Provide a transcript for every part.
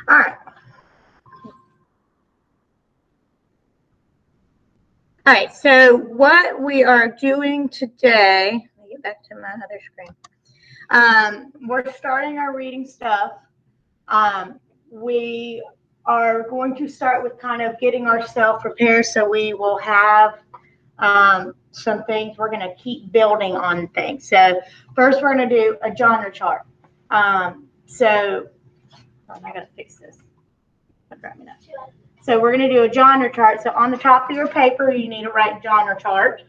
All right. All right, so what we are doing today, let me get back to my other screen. We're starting our reading stuff. We are going to start with kind of getting ourselves prepared, so we will have some things. We're going to keep building on things. So first we're going to do a genre chart. I got to fix this. So we're going to do a genre chart. So on the top of your paper, you need to write genre chart.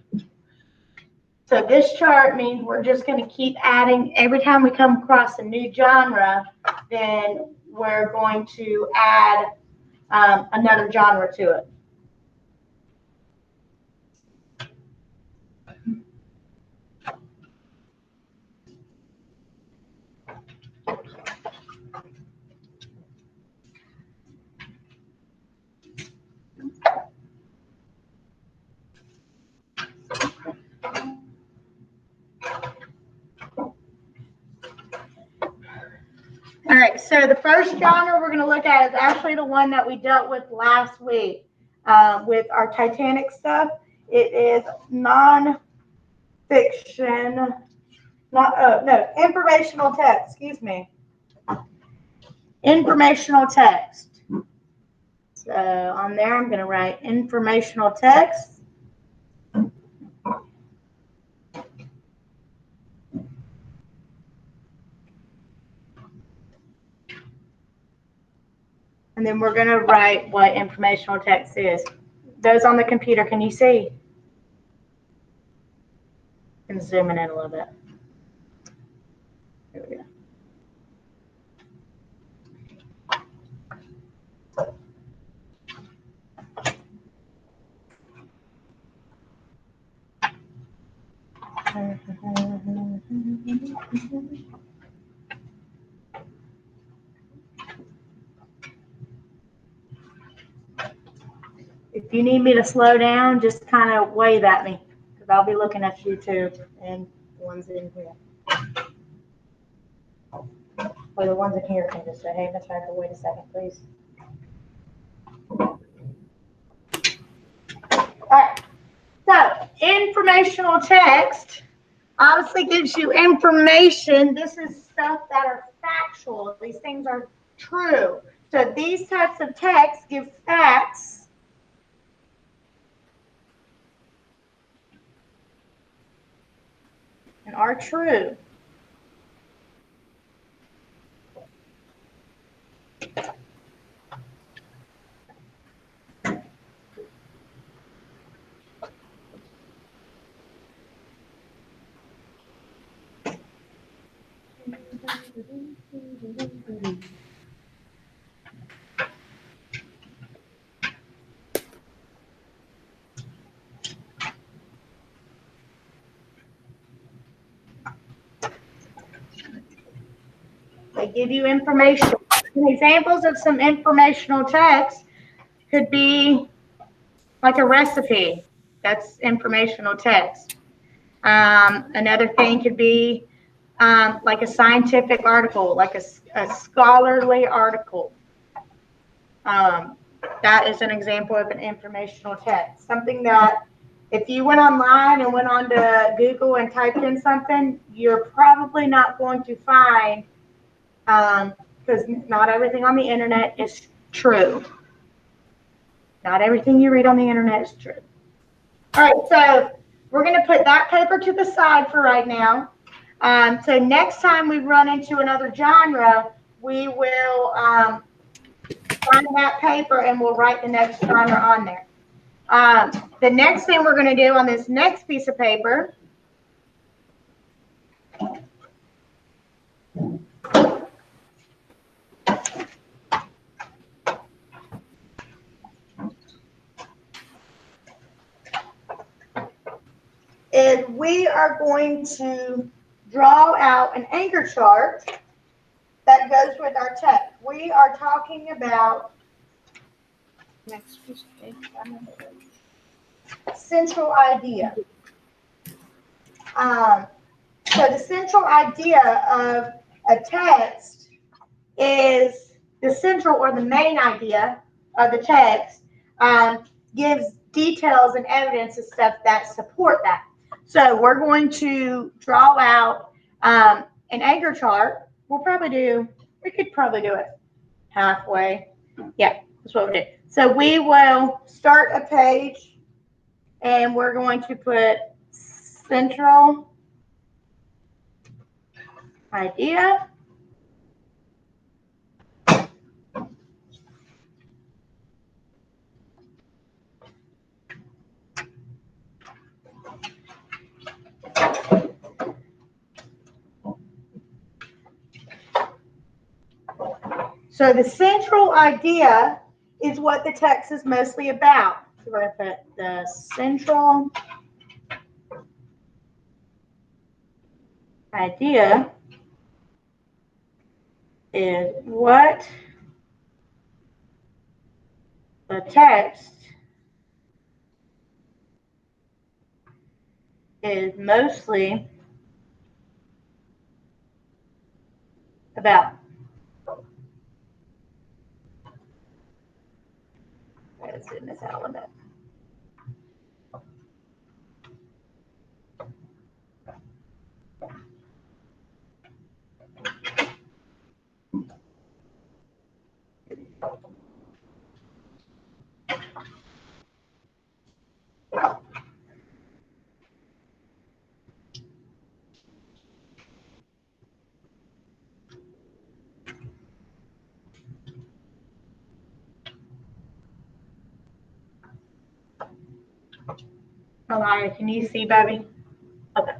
So this chart means we're just going to keep adding. Every time we come across a new genre, then we're going to add another genre to it. All right, so the first genre we're going to look at is actually the one that we dealt with last week with our Titanic stuff. It is nonfiction, informational text, excuse me. Informational text. So on there, I'm going to write informational text. And then we're going to write what informational text is. Those on the computer, can you see? I can zoom in a little bit. Here we go. If you need me to slow down, just kind of wave at me, because I'll be looking at you too, and the ones in here. Or the ones in here can just say, hey, Miss Riker, wait a second, please. All right. So informational text obviously gives you information. This is stuff that are factual. These things are true. So these types of texts give facts and are true. They give you information. Examples of some informational text could be like a recipe. That's informational text. Another thing could be like a scientific article, like a scholarly article. That is an example of an informational text. Something that if you went online and went on to Google and typed in something, you're probably not going to find, because not everything on the internet is true. Not everything you read on the internet is true. All right, so we're going to put that paper to the side for right now. So next time we run into another genre, we will find that paper and we'll write the next genre on there. The next thing we're going to do on this next piece of paper is we are going to draw out an anchor chart that goes with our text. We are talking about next piece of paper, central idea. So the central idea of a text is the central or the main idea of the text gives details and evidence and stuff that support that. So we're going to draw out an anchor chart. We could probably do it halfway. Yeah, that's what we do. So we will start a page and we're going to put central idea. So the central idea is what the text is mostly about. So we're going to put the central idea is what the text is mostly about. Let's in this element. Alana, can you see, Bobby? Okay.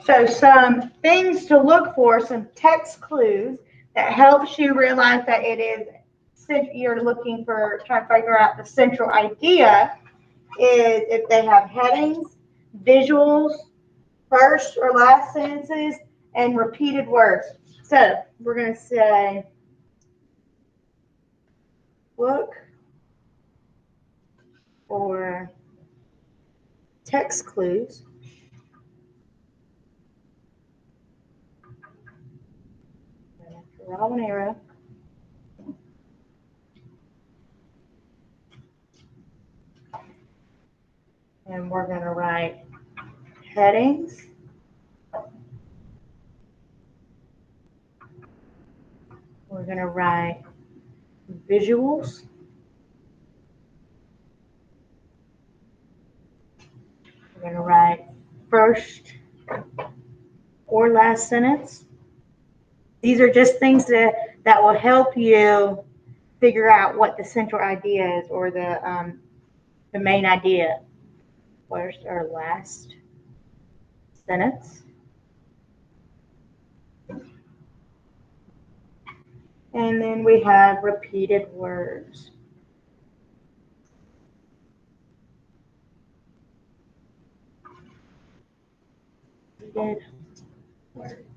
So some things to look for, some text clues that helps you realize that it is, you're looking for, trying to figure out the central idea, is if they have headings, visuals, first or last sentences, and repeated words. So we're going to say, look for text clues draw an arrow. And we're going to write headings. We're going to write visuals. We're going to write first or last sentence. These are just things that will help you figure out what the central idea is, or the main idea. First or last sentence. And then we have repeated words. Repeated words.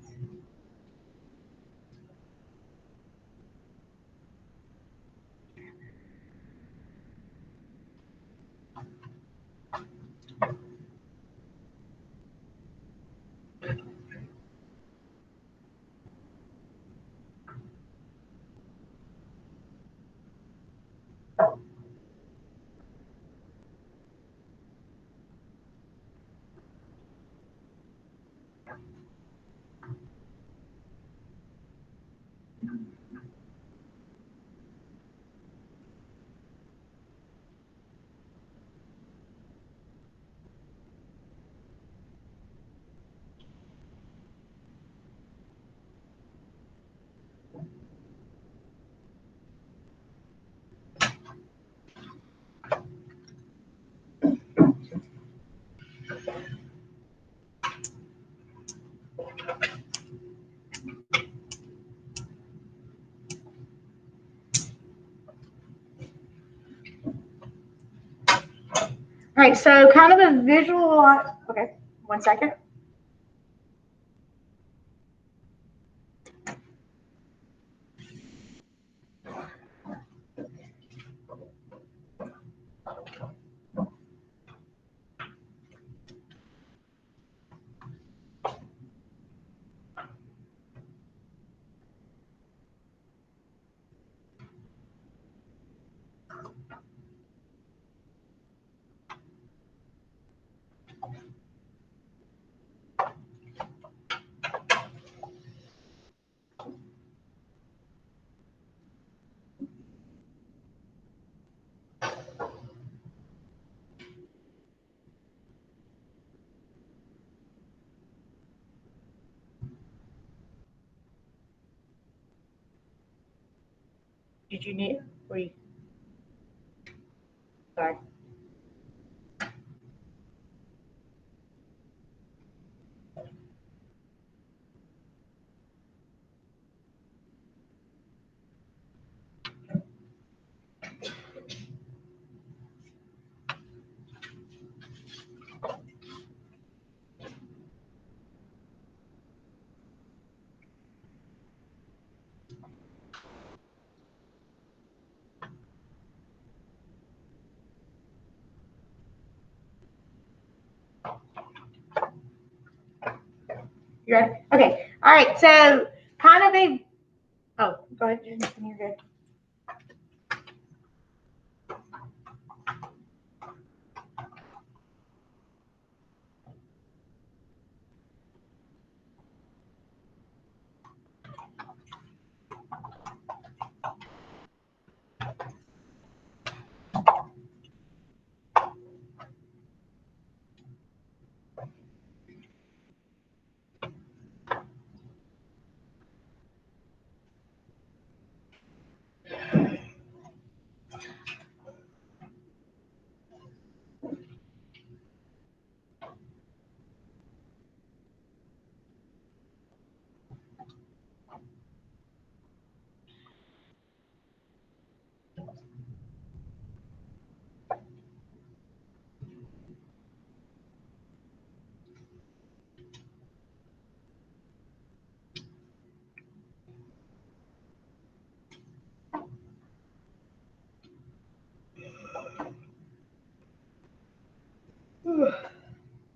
right, so kind of a visual, okay, 1 second. Did you need, were you, sorry. You ready? Okay. All right. So kind of a, oh, go ahead. You're good.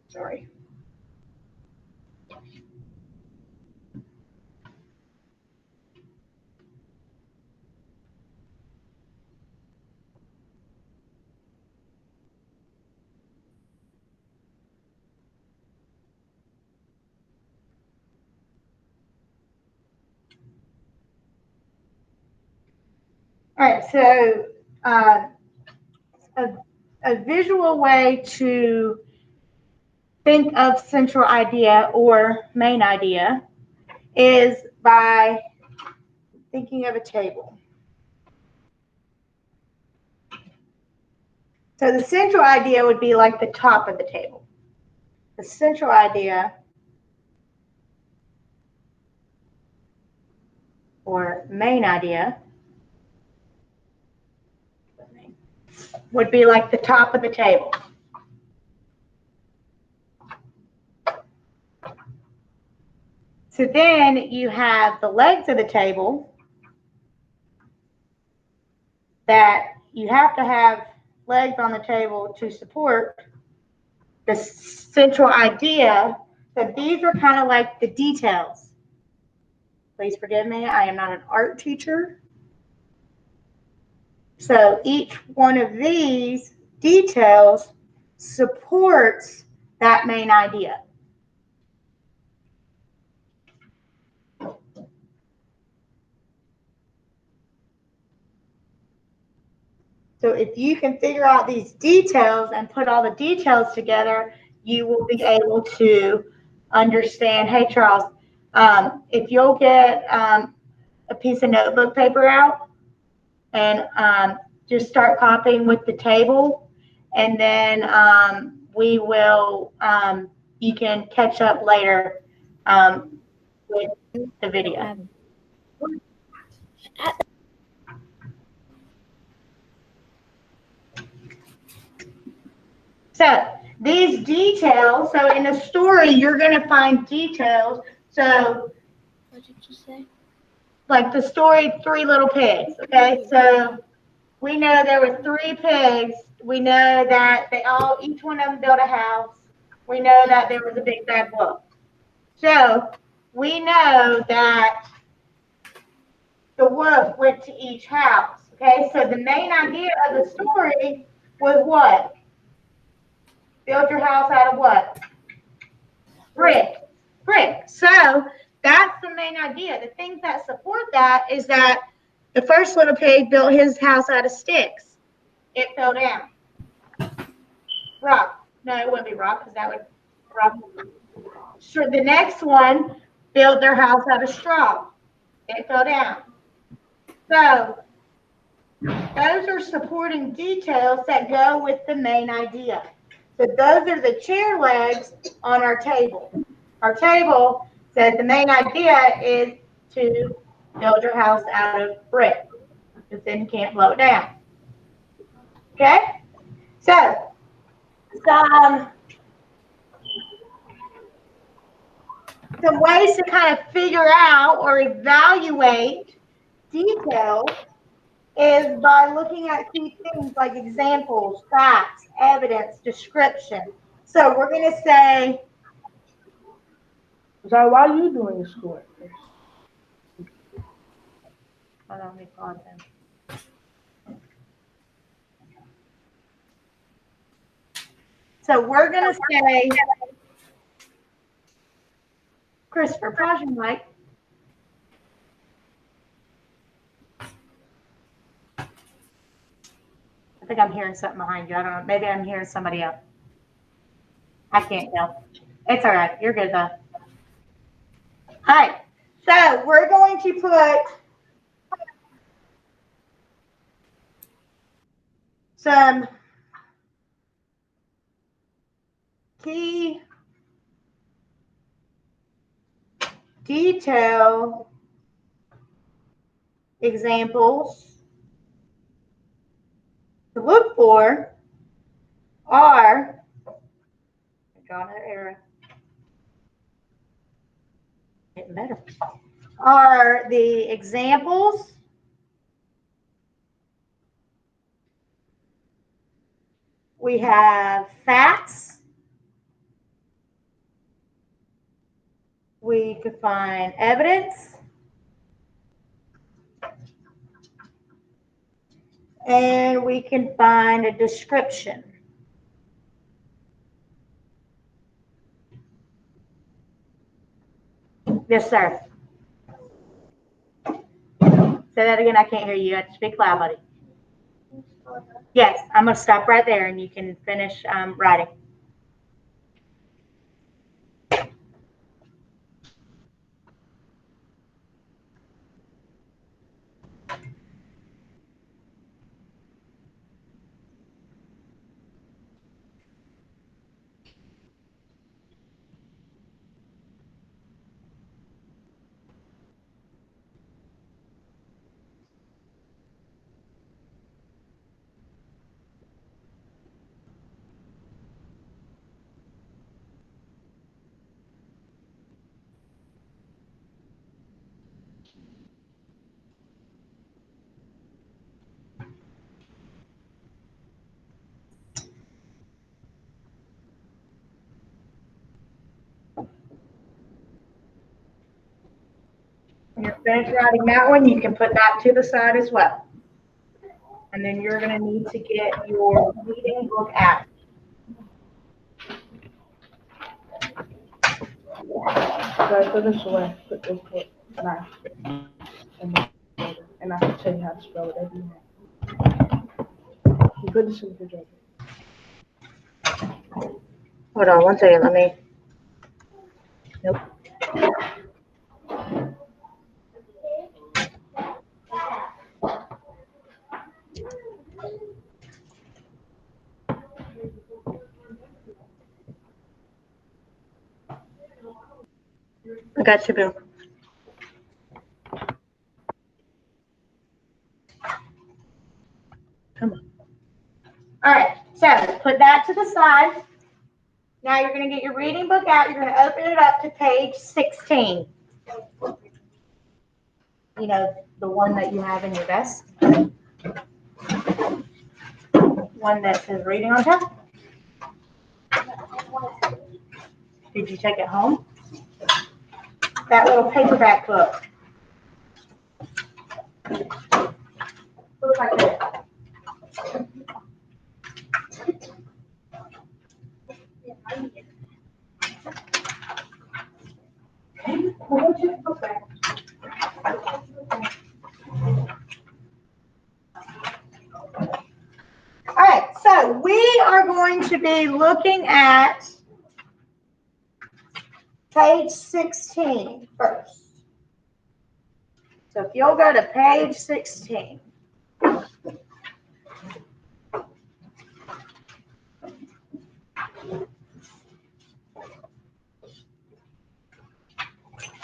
Sorry. All right. So a visual way to think of central idea or main idea is by thinking of a table. So the central idea would be like the top of the table. The central idea or main idea would be like the top of the table. So then you have the legs of the table that you have to have legs on the table to support the central idea. So these are kind of like the details. Please forgive me, I am not an art teacher. So each one of these details supports that main idea. So if you can figure out these details and put all the details together, you will be able to understand, hey, Charles, if you'll get a piece of notebook paper out and just start copying with the table, and then we will, you can catch up later with the video. So these details, so in a story, you're going to find details. So, What did you say? like the story, Three Little Pigs. Okay, so we know there were three pigs. We know that each one of them built a house. We know that there was a big bad wolf. So we know that the wolf went to each house. Okay, so the main idea of the story was what? Build your house out of what? Brick. Brick. So that's the main idea. The things that support that is that the first little pig built his house out of sticks. It fell down. Rock. No, it wouldn't be rock because that would rock. Sure, the next one built their house out of straw. It fell down. So those are supporting details that go with the main idea. So those are the chair legs on our table. Our table says the main idea is to build your house out of brick, because then you can't blow it down. Okay? So, some ways to kind of figure out or evaluate details is by looking at key things like examples, facts, evidence, description. So we're going to say, So why are you doing your schoolwork first? hold on, let me pause him. So we're going to say, Christopher, pause your mic. I think I'm hearing something behind you. I don't know. Maybe I'm hearing somebody else. I can't tell. It's all right. You're good, though. All right. So we're going to put some key detail examples to look for are, draw another arrow, getting better, are the examples we have facts, we could find evidence, and we can find a description. Yes, sir. Say that again. I can't hear you. You have to speak loud, buddy. Yes, I'm going to stop right there and you can finish writing. When you're finished writing that one, you can put that to the side as well. And then you're going to need to get your reading book out. So put this away. Put this book knife and I can tell you how to spell whatever you want. You put this in the refrigerator. Hold on one second. Let me. Nope. I got you, Bill. Come on. All right. So put that to the side. Now you're going to get your reading book out. You're going to open it up to page 16. You know, the one that you have in your desk. One that says reading on top. Did you take it home? That little paperback book. Looks like this. Okay. All right, so we are going to be looking at page 16 first. So if you'll go to page 16.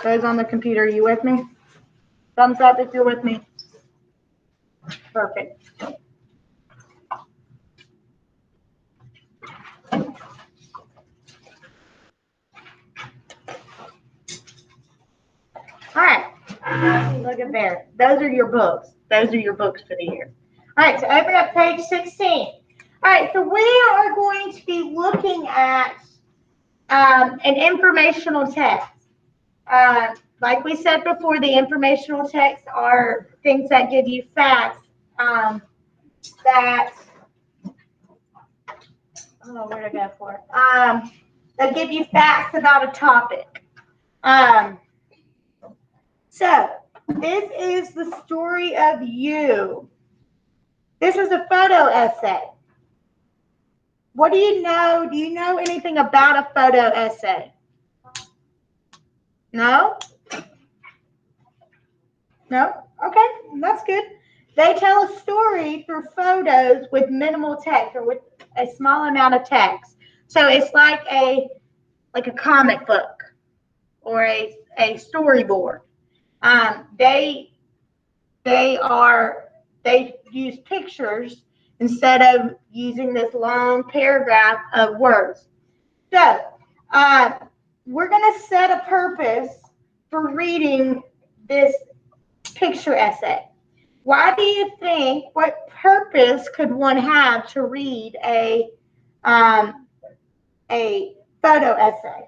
Those on the computer, are you with me? Thumbs up if you're with me. Perfect. All right, look at there. Those are your books. Those are your books for the year. All right, so open up page 16. All right, so we are going to be looking at an informational text. Like we said before, the informational texts are things that give you facts that, oh, where did I go for it? That give you facts about a topic. So this is the story of you. This is a photo essay. What do you know? Do you know anything about a photo essay? No? No? Okay, that's good. They tell a story through photos with minimal text or with a small amount of text. So it's like a comic book or a storyboard. They use pictures instead of using this long paragraph of words. So we're going to set a purpose for reading this picture essay. Why do you think, what purpose could one have to read a photo essay?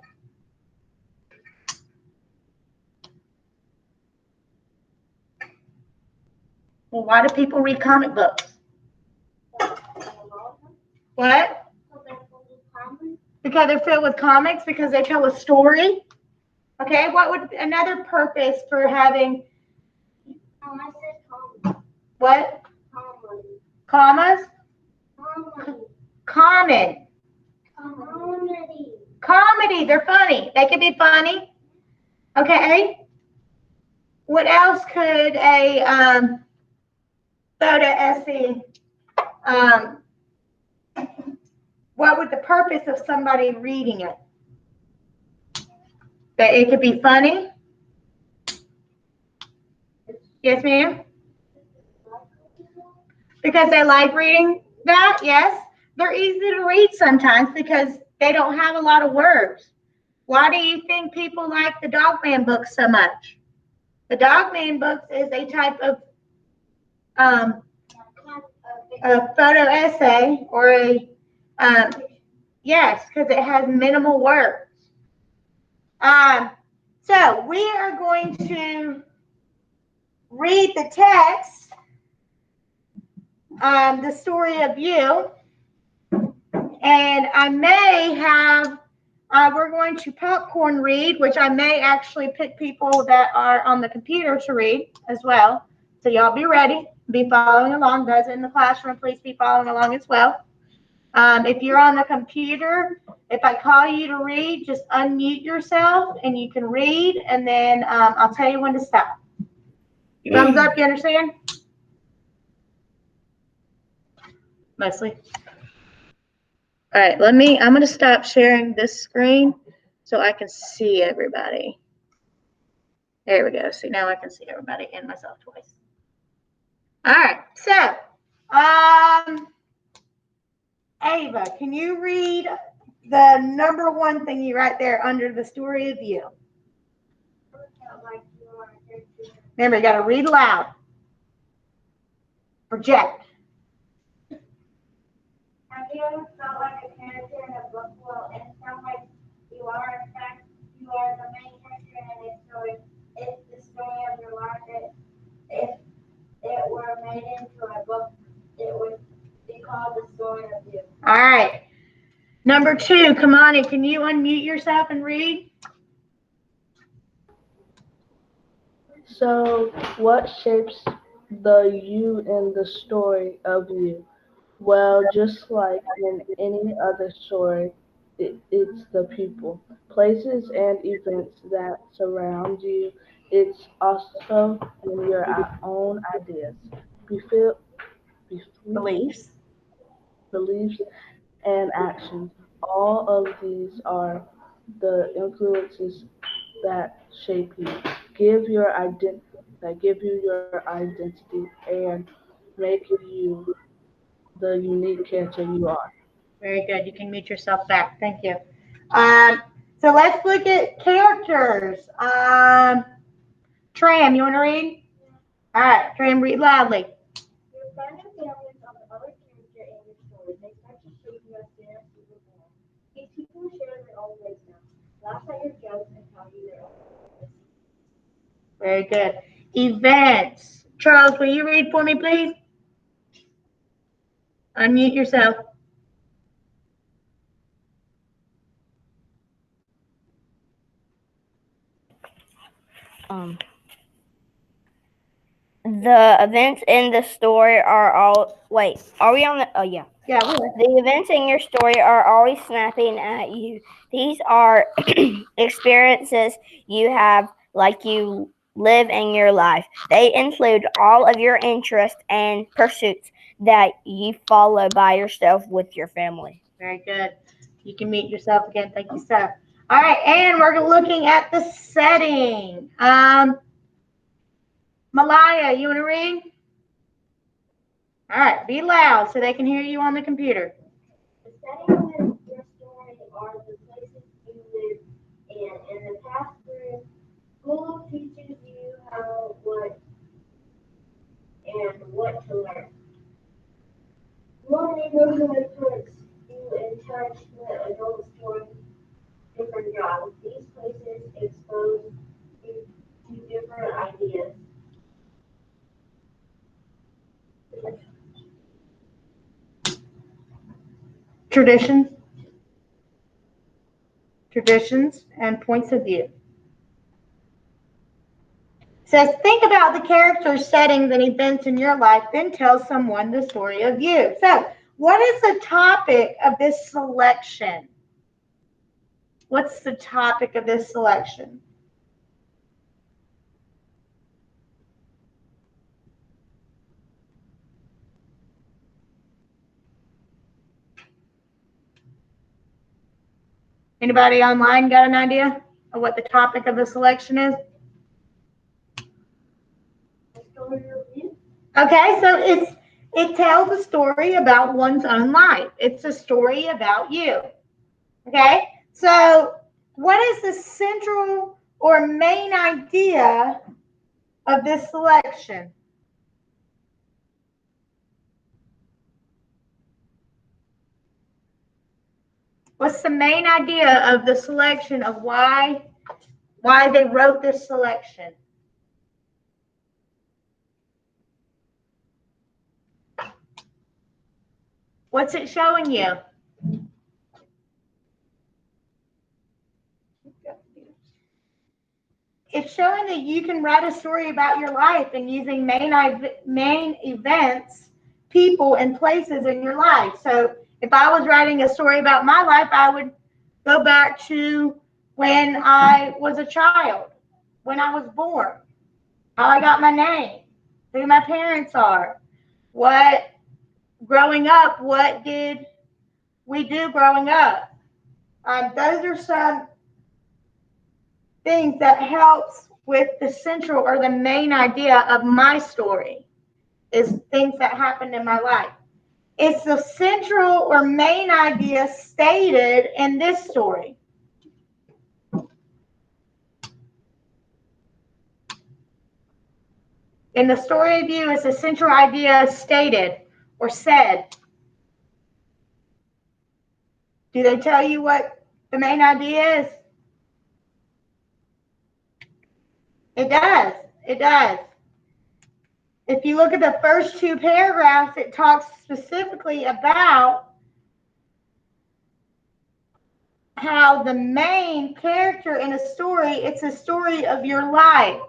Well, why do people read comic books? What? Because they're filled with comics, because they tell a story. Okay, what would another purpose for having? What? Commas? Common. Comedy. They're funny. They can be funny. Okay. What else could a photo essay? What would the purpose of somebody reading it? That it could be funny? Yes, ma'am? Because they like reading that? Yes. They're easy to read sometimes because they don't have a lot of words. Why do you think people like the Dogman books so much? The Dogman books is a type of a photo essay or a, yes, because it has minimal words. So we are going to read the text, the story of you, and I may have, we're going to popcorn read, which I may actually pick people that are on the computer to read as well. So y'all be ready, be following along. Those in the classroom, please be following along as well. If you're on the computer, if I call you to read, just unmute yourself and you can read, and then I'll tell you when to stop. Thumbs up, you understand? Mostly. All right, I'm going to stop sharing this screen so I can see everybody. There we go. See, now I can see everybody and myself twice. All right, so Ava, can you read the number one thingy right there under the story of you? Remember, you got to read loud. Project. Have you ever felt like a character in a book? Well, in some ways, you are. In fact, you are the main character in a story. It's the story of your life. If it were made into a book, it would be called the story of you. All right. Number two, Kamani, can you unmute yourself and read? So, what shapes the you in the story of you? Well, just like in any other story, it's the people, places, and events that surround you. It's also in your own ideas, befeel, Beliefs. beliefs, and actions. All of these are the influences that shape you, give you your identity, and make you the unique character you are. Very good. You can mute yourself back. Thank you. So let's look at characters. Tram, you want to read? All right, Tram, read loudly. Your friends and families are the other character in your story. They start to shape you as soon as you were born. These people share their own ways now. Laugh at your jokes and tell you their own stories. Very good. Events. Charles, will you read for me, please? Unmute yourself. The events in the story are all. Wait, are we on the? Oh, yeah. Yeah, we are. The events in your story are always snapping at you. These are experiences you have, like you live in your life. They include all of your interests and pursuits that you follow by yourself with your family. Very good. You can mute yourself again. Thank you, sir. All right, and we're looking at the setting. Malaya, you want to read? All right, be loud so they can hear you on the computer. The setting of your story are the places you live in. In the past, school teaches you how, what, and what to learn. Your neighborhood puts you in touch with adults for different jobs. These places expose you to different ideas. Traditions and points of view. It says, think about the characters, settings, and events in your life, then tell someone the story of you. So, what is the topic of this selection? What's the topic of this selection? Anybody online got an idea of what the topic of the selection is? Okay, so it tells a story about one's own life. It's a story about you. Okay, so what is the central or main idea of this selection? What's the main idea of the selection of why they wrote this selection? What's it showing you? It's showing that you can write a story about your life and using main events, people, and places in your life. So if I was writing a story about my life, I would go back to when I was a child, when I was born, how I got my name, who my parents are, growing up, what did we do growing up? Those are some things that helps with the central or the main idea of my story is things that happened in my life. is the central or main idea stated in this story? In the story of you, is the central idea stated or said? Do they tell you what the main idea is? It does. It does. If you look at the first two paragraphs, it talks specifically about how the main character in a story, it's a story of your life.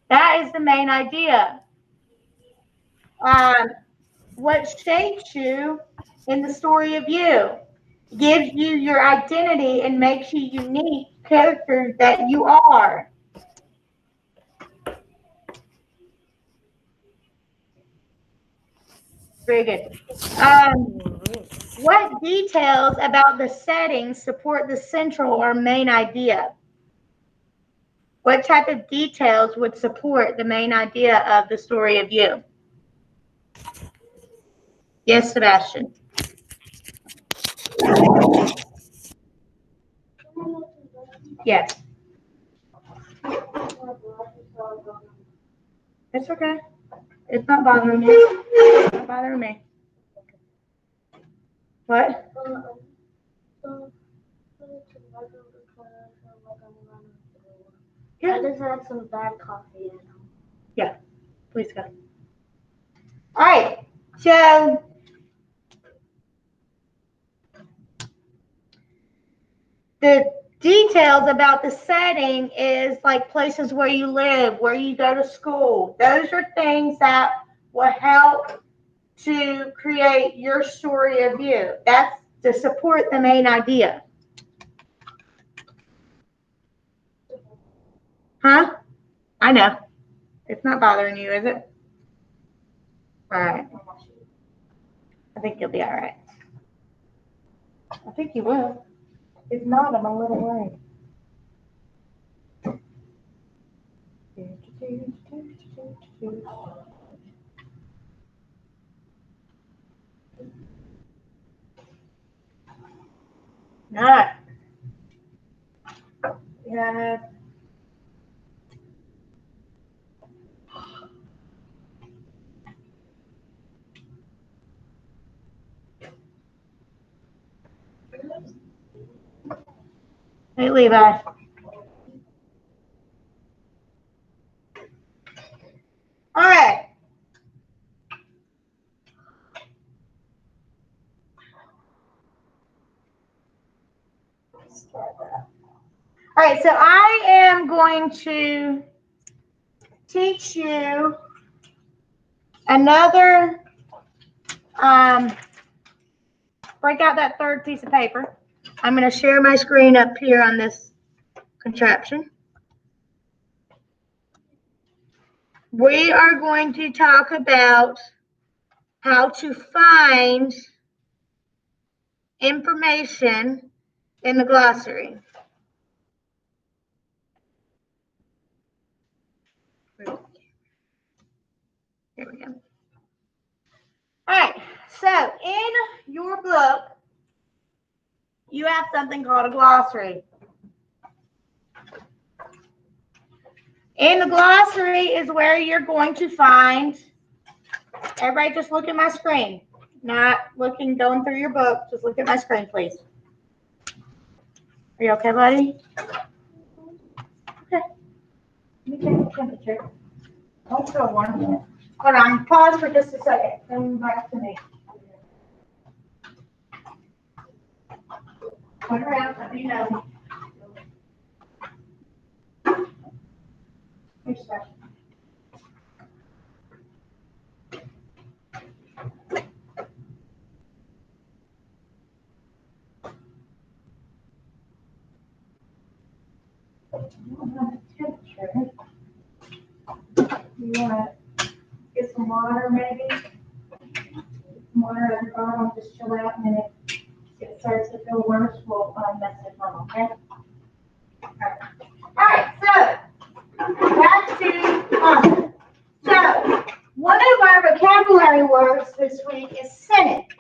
That is the main idea. What shapes you in the story of you gives you your identity and makes you unique character that you are. Very good. What details about the setting support the central or main idea? What type of details would support the main idea of the story of you? Yes, Sebastian. Yes. It's okay. It's not bothering me. It's not bothering me. What? Yeah. I just had some bad coffee in them. Yeah. Please go. All right. So the details about the setting is like places where you live, where you go to school. Those are things that will help to create your story of you. That's to support the main idea. Huh? I know. It's not bothering you, is it? All right. I think you'll be all right. I think you will. If not, I'm a little worried. Not. Yeah. Hey, Levi. All right. All right, so I am going to teach you another, break out that third piece of paper. I'm going to share my screen up here on this contraption. We are going to talk about how to find information in the glossary. Here we go. All right, so in your book, you have something called a glossary. In the glossary is where you're going to find, everybody just look at my screen, not looking, going through your book, just look at my screen, please. Are you okay, buddy? Okay. Let me check the temperature. Don't feel warm yet. Hold on, pause for just a second. Come back to me. Turn around, let me know. Here's that. You don't have a temperature. You want to get some water, maybe? Get some water at the bottom, just chill out, and then if it starts to feel worse, we'll message them, okay? All right, so back to so one of our vocabulary vocabulary words this week is cynic.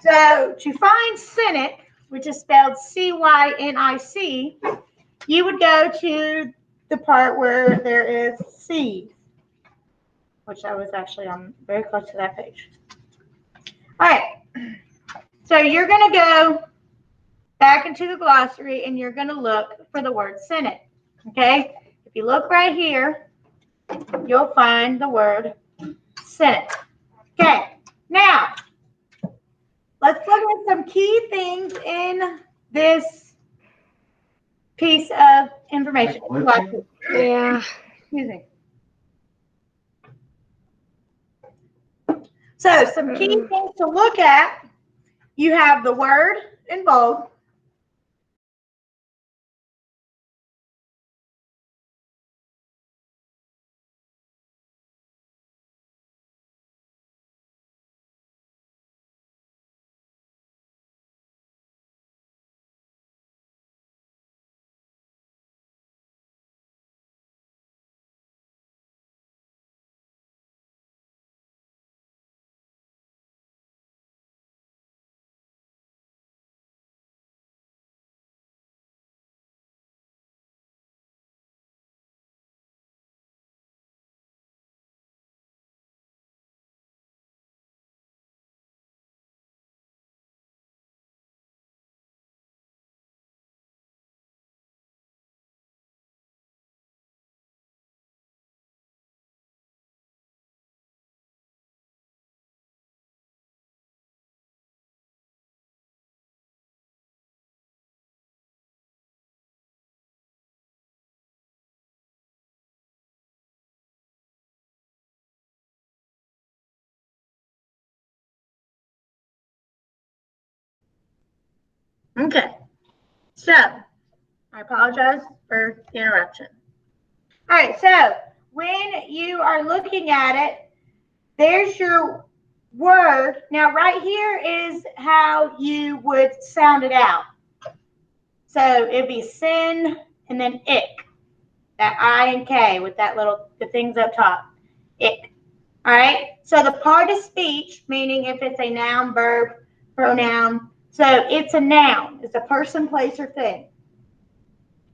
So to find cynic, which is spelled C-Y-N-I-C, you would go to the part where there is C, which I was actually on very close to that page. All right. So you're going to go back into the glossary and you're going to look for the word cynic. Okay? If you look right here, you'll find the word cynic. Okay. Now, let's look at some key things in this piece of information. Yeah. Excuse me. So some key things to look at. You have the word in bold. Okay. So I apologize for the interruption. All right. So when you are looking at it, there's your word. Now, right here is how you would sound it out. So it'd be sin and then ick. That I and K with that the things up top. Ick. All right. So the part of speech, meaning if it's a noun, verb, pronoun. So it's a noun. It's a person, place, or thing.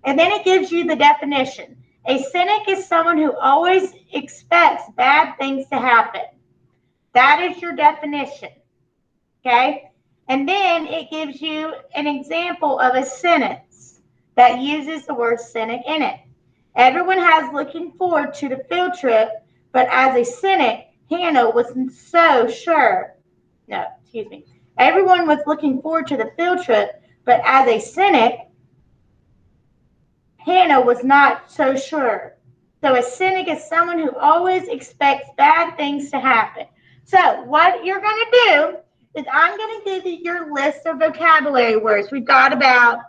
And then it gives you the definition. A cynic is someone who always expects bad things to happen. That is your definition. Okay? And then it gives you an example of a sentence that uses the word cynic in it. Everyone has looking forward to the field trip, but as a cynic, Hannah wasn't so sure. No, excuse me. Everyone was looking forward to the field trip, but as a cynic, Hannah was not so sure. So a cynic is someone who always expects bad things to happen. So what you're going to do is I'm going to give you your list of vocabulary words. We've got about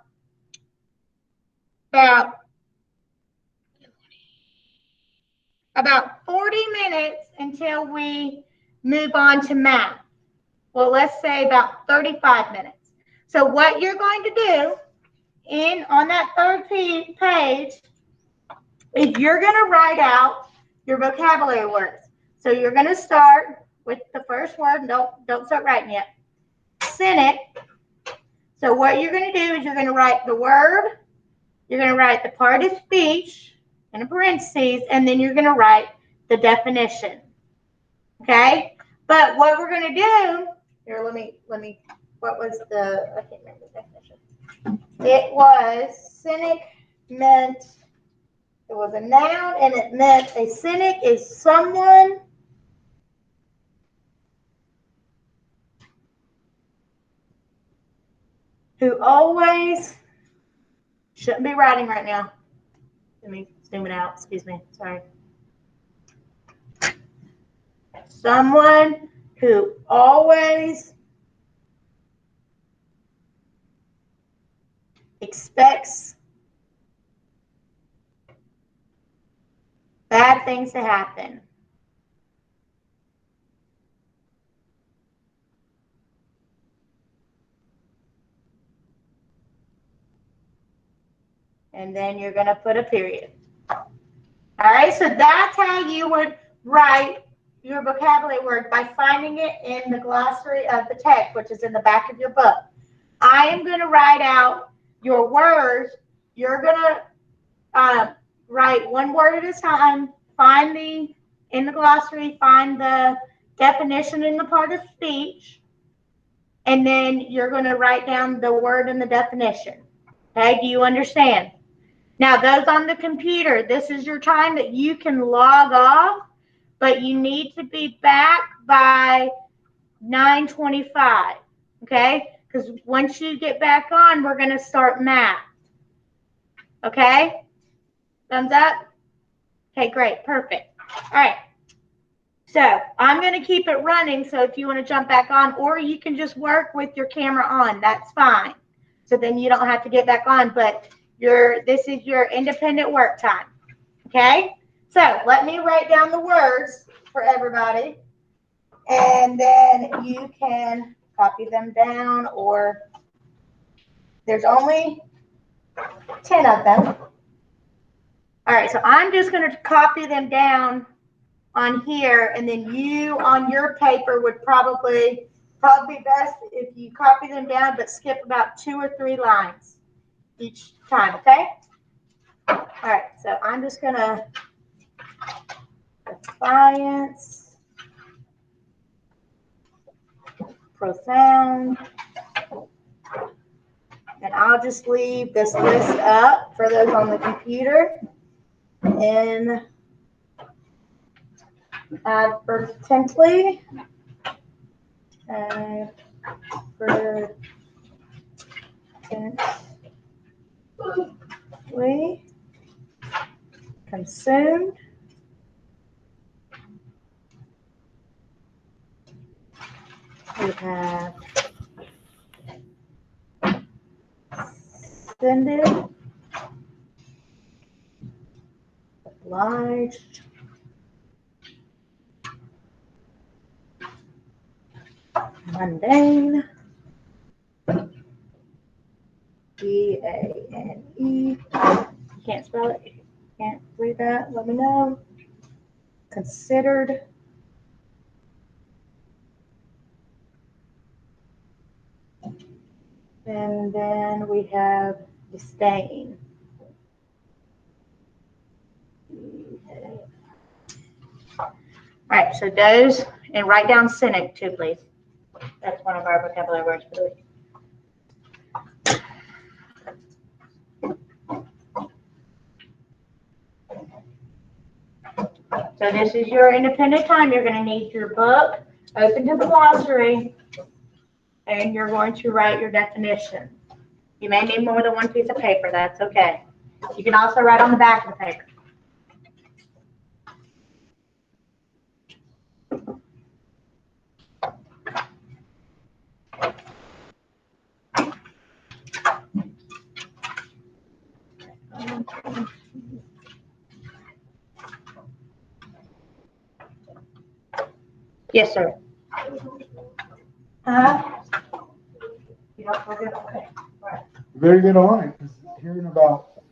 40 minutes until we move on to math. Well, let's say about 35 minutes. So what you're going to do on that third page is you're going to write out your vocabulary words. So you're going to start with the first word. Don't start writing yet. Cynic. So what you're going to do is you're going to write the word, you're going to write the part of speech in a parentheses, and then you're going to write the definition. Okay? But what we're going to do, here, let me, what was I can't remember the definition. It was, cynic meant, it was a noun, and it meant a cynic is someone who always, shouldn't be writing right now. Let me zoom it out, excuse me, sorry. Someone who always expects bad things to happen. And then you're going to put a period. All right, so that's how you would write your vocabulary word by finding it in the glossary of the text, which is in the back of your book. I am going to write out your words. You're going to write one word at a time, find in the glossary, find the definition in the part of speech, and then you're going to write down the word and the definition. Okay, do you understand? Now, those on the computer, this is your time that you can log off, but you need to be back by 9:25, okay? Because once you get back on, we're going to start math. Okay? Thumbs up? Okay, great. Perfect. All right. So I'm going to keep it running. So if you want to jump back on, or you can just work with your camera on, that's fine. So then you don't have to get back on, but this is your independent work time. Okay? So let me write down the words for everybody, and then you can copy them down, or there's only 10 of them. All right, so I'm just going to copy them down on here, and then you on your paper would probably be best if you copy them down, but skip about 2 or 3 lines each time, okay? All right, so I'm just going to defiance, profound, and I'll just leave this list up for those on the computer. And advertently, consumed, we have sended, obliged, mundane, B-A-N-E. You can't spell it. If you can't read that, let me know. Considered. And then we have disdain. All right, so those, and write down cynic too, please. That's one of our vocabulary words for the week. So this is your independent time. You're going to need your book, open to the glossary, and you're going to write your definition. You may need more than one piece of paper. That's okay. You can also write on the back of the paper. Yes, sir. You don't forget. Okay. Right. You better get on it, because here in about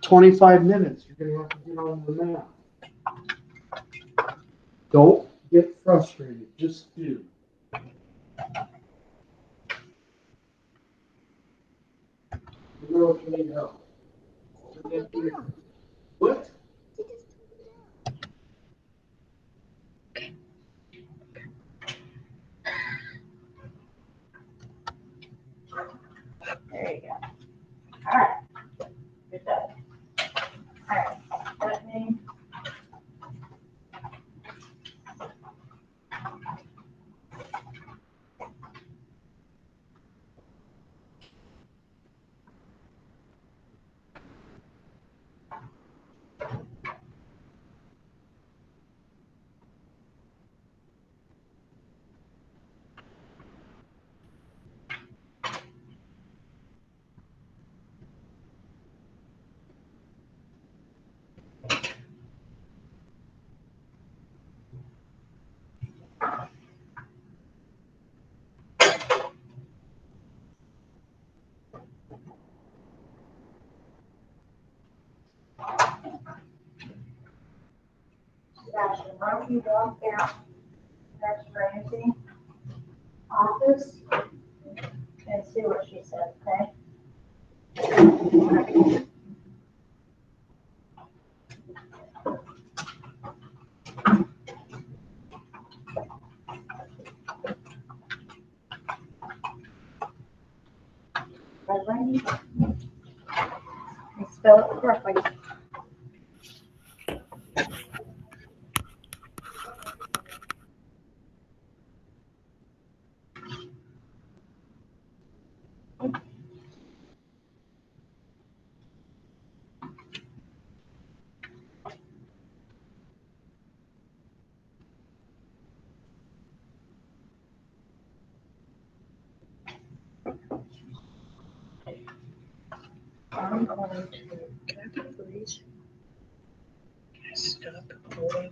25 minutes, you're gonna have to get on the map. Don't get frustrated, just do. You know if you need help. What? There you go. All right. Good job. All right. Let me. question. Why don't you walk down Nurse Ramsey's office and see what she said, okay? Reverend, and spell it correctly. I'm going to, can I please stop recording?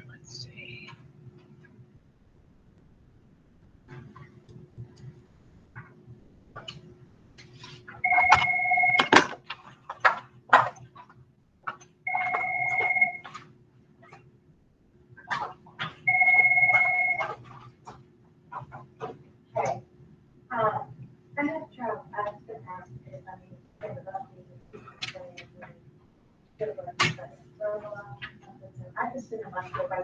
Let's see. Okay. I have trouble. I've been asked if I need to think about these. I just didn't want to go right.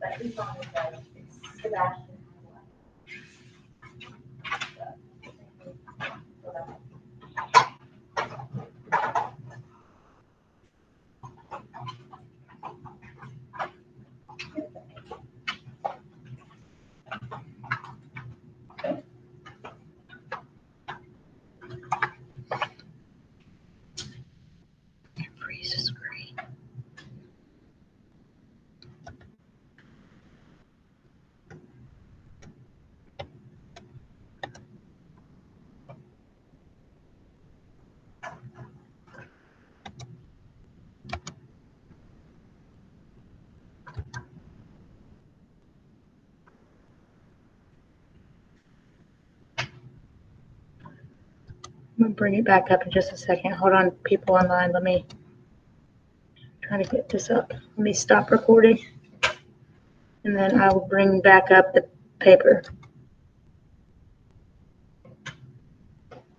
But he's on the side. It's Sebastian. Freeze the screen. I'm gonna bring it back up in just a second. Hold on, people online. Let me try to get this up. Let me stop recording. And then I will bring back up the paper.